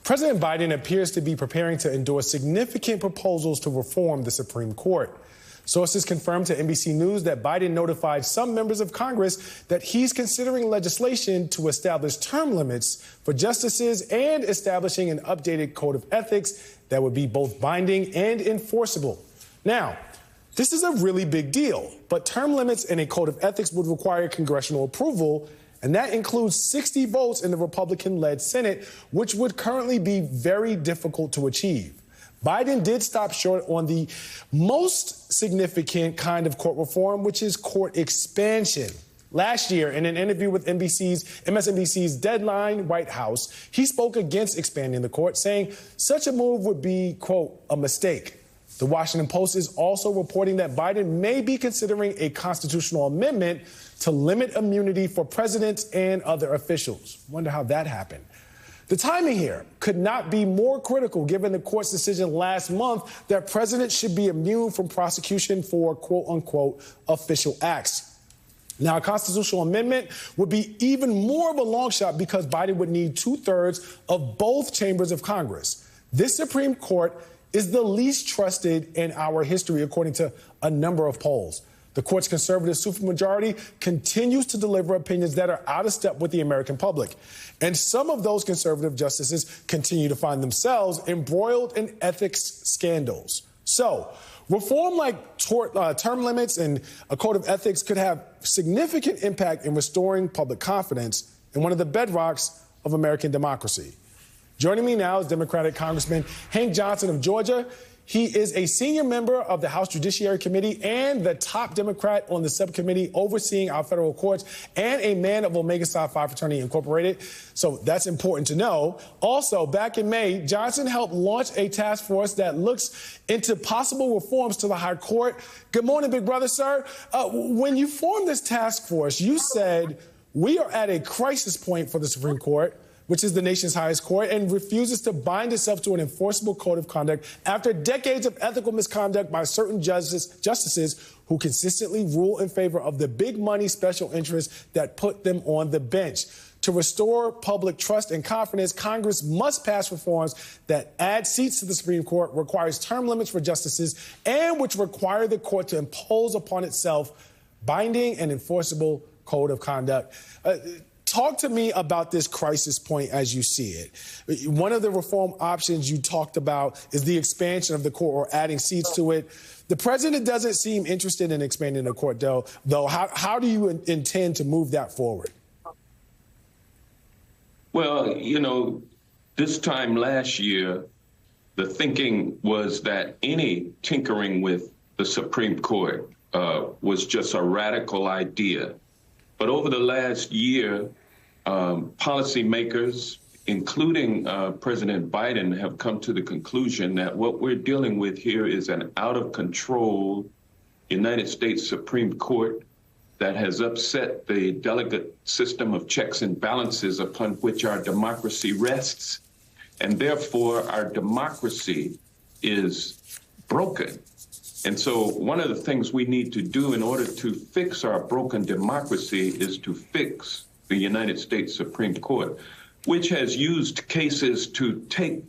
President Biden appears to be preparing to endorse significant proposals to reform the Supreme Court. Sources confirmed to NBC News that Biden notified some members of Congress that he's considering legislation to establish term limits for justices and establishing an updated code of ethics that would be both binding and enforceable. Now, this is a really big deal, but term limits and a code of ethics would require congressional approval, and that includes 60 votes in the Republican-led Senate, which would currently be very difficult to achieve. Biden did stop short on the most significant kind of court reform, which is court expansion. Last year, in an interview with MSNBC's Deadline White House, he spoke against expanding the court, saying such a move would be, quote, a mistake. The Washington Post is also reporting that Biden may be considering a constitutional amendment to limit immunity for presidents and other officials. Wonder how that happened. The timing here could not be more critical given the court's decision last month that presidents should be immune from prosecution for, quote unquote, official acts. Now, a constitutional amendment would be even more of a long shot because Biden would need 2/3 of both chambers of Congress. This Supreme Court is the least trusted in our history, according to a number of polls. The court's conservative supermajority continues to deliver opinions that are out of step with the American public. And some of those conservative justices continue to find themselves embroiled in ethics scandals. So, reform like term limits and a code of ethics could have significant impact in restoring public confidence in one of the bedrocks of American democracy. Joining me now is Democratic Congressman Hank Johnson of Georgia. He is a senior member of the House Judiciary Committee and the top Democrat on the subcommittee overseeing our federal courts and a man of Omega Psi Phi Fraternity Incorporated. So that's important to know. Also, back in May, Johnson helped launch a task force that looks into possible reforms to the high court. Good morning, big brother, sir. When you formed this task force, you said we are at a crisis point for the Supreme Court, which is the nation's highest court, and refuses to bind itself to an enforceable code of conduct after decades of ethical misconduct by certain justices who consistently rule in favor of the big money special interests that put them on the bench. To restore public trust and confidence, Congress must pass reforms that add seats to the Supreme Court, requires term limits for justices, and which require the court to impose upon itself binding and enforceable code of conduct. Talk to me about this crisis point as you see it. One of the reform options you talked about is the expansion of the court or adding seats to it. The president doesn't seem interested in expanding the court, though. How do you intend to move that forward? Well, you know, this time last year, the thinking was that any tinkering with the Supreme Court was just a radical idea. But over the last year, policymakers, including President Biden, have come to the conclusion that what we're dealing with here is an out-of-control United States Supreme Court that has upset the delicate system of checks and balances upon which our democracy rests. And therefore, our democracy is broken. And so one of the things we need to do in order to fix our broken democracy is to fix the United States Supreme Court, which has used cases to take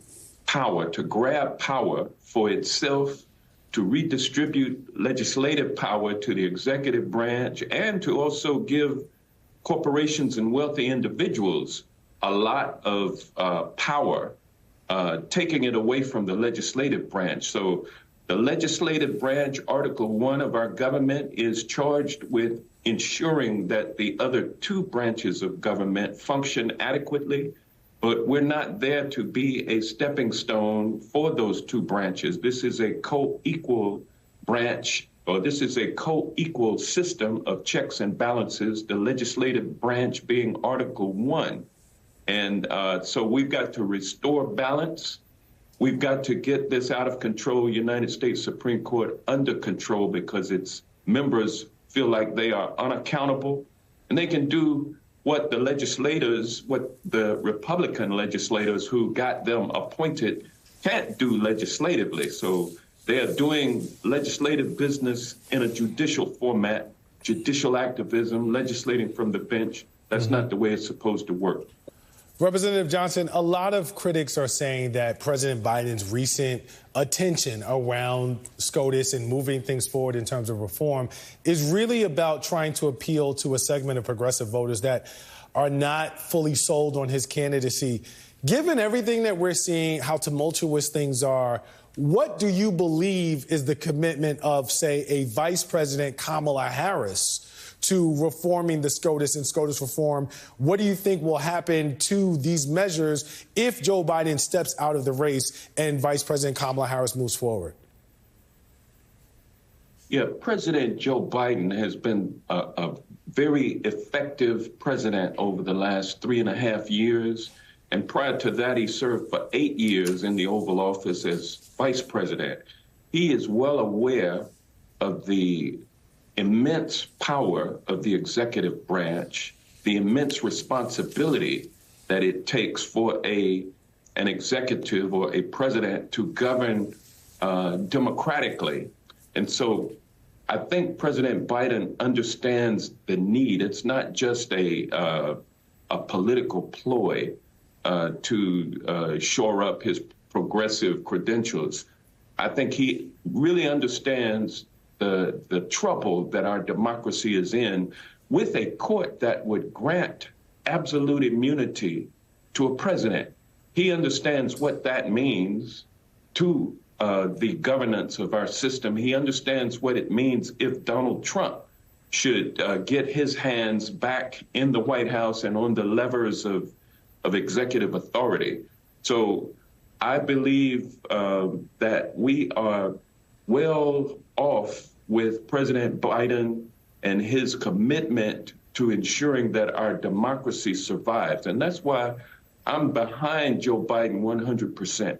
power, to grab power for itself, to redistribute legislative power to the executive branch, and to also give corporations and wealthy individuals a lot of power, taking it away from the legislative branch. So the legislative branch, Article 1 of our government, is charged with ensuring that the other two branches of government function adequately, but we're not there to be a stepping stone for those two branches. This is a co-equal branch, or this is a co-equal system of checks and balances, the legislative branch being Article 1. And so we've got to restore balance. We've got to get this out of control United States Supreme Court under control because its members feel like they are unaccountable, and they can do what the legislators, what the Republican legislators who got them appointed can't do legislatively. So they are doing legislative business in a judicial format, judicial activism, legislating from the bench. That's not the way it's supposed to work. Representative Johnson, a lot of critics are saying that President Biden's recent attention around SCOTUS and moving things forward in terms of reform is really about trying to appeal to a segment of progressive voters that are not fully sold on his candidacy. Given everything that we're seeing, how tumultuous things are, what do you believe is the commitment of, say, a Vice President Kamala Harris to reforming the SCOTUS and SCOTUS reform? What do you think will happen to these measures if Joe Biden steps out of the race and Vice President Kamala Harris moves forward? Yeah, President Joe Biden has been a very effective president over the last 3.5 years. And prior to that, he served for 8 years in the Oval Office as vice president. He is well aware of the immense power of the executive branch, the immense responsibility that it takes for an executive or a president to govern democratically. And so I think President Biden understands the need. It's not just a political ploy to shore up his progressive credentials. I think he really understands the trouble that our democracy is in with a court that would grant absolute immunity to a president. He understands what that means to the governance of our system. He understands what it means if Donald Trump should get his hands back in the White House and on the levers of executive authority. So I believe that we are well off with President Biden and his commitment to ensuring that our democracy survives. And that's why I'm behind Joe Biden 100%.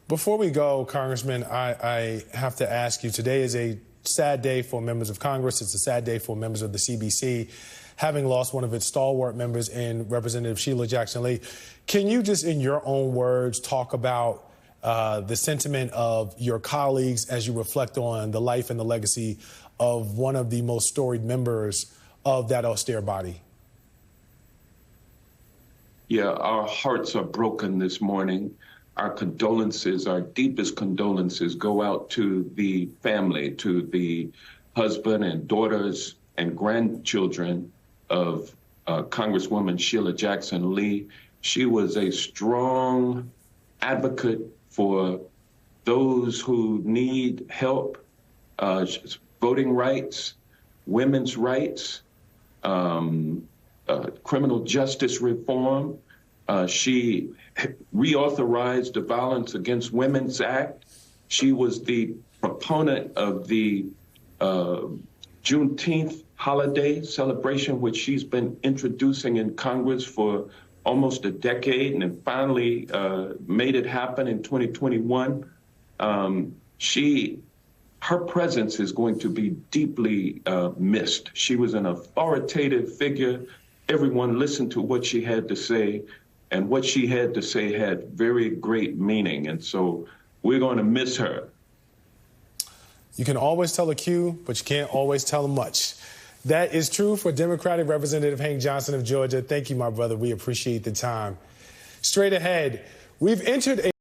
Before we go, Congressman, I have to ask you, today is a sad day for members of Congress. It's a sad day for members of the CBC, having lost one of its stalwart members in Representative Sheila Jackson-Lee. Can you just, in your own words, talk about the sentiment of your colleagues as you reflect on the life and the legacy of one of the most storied members of that austere body? Yeah, our hearts are broken this morning. Our condolences, our deepest condolences go out to the family, to the husband and daughters and grandchildren of Congresswoman Sheila Jackson-Lee. She was a strong advocate for those who need help, voting rights, women's rights, criminal justice reform. She reauthorized the Violence Against Women's Act. She was the proponent of the Juneteenth holiday celebration, which she's been introducing in Congress for almost a decade, and then finally made it happen in 2021. Her presence is going to be deeply missed. She was an authoritative figure. Everyone listened to what she had to say, and what she had to say had very great meaning. And so we're going to miss her. You can always tell a Q, but you can't always tell much. That is true for Democratic Representative Hank Johnson of Georgia. Thank you, my brother. We appreciate the time. Straight ahead, we've entered a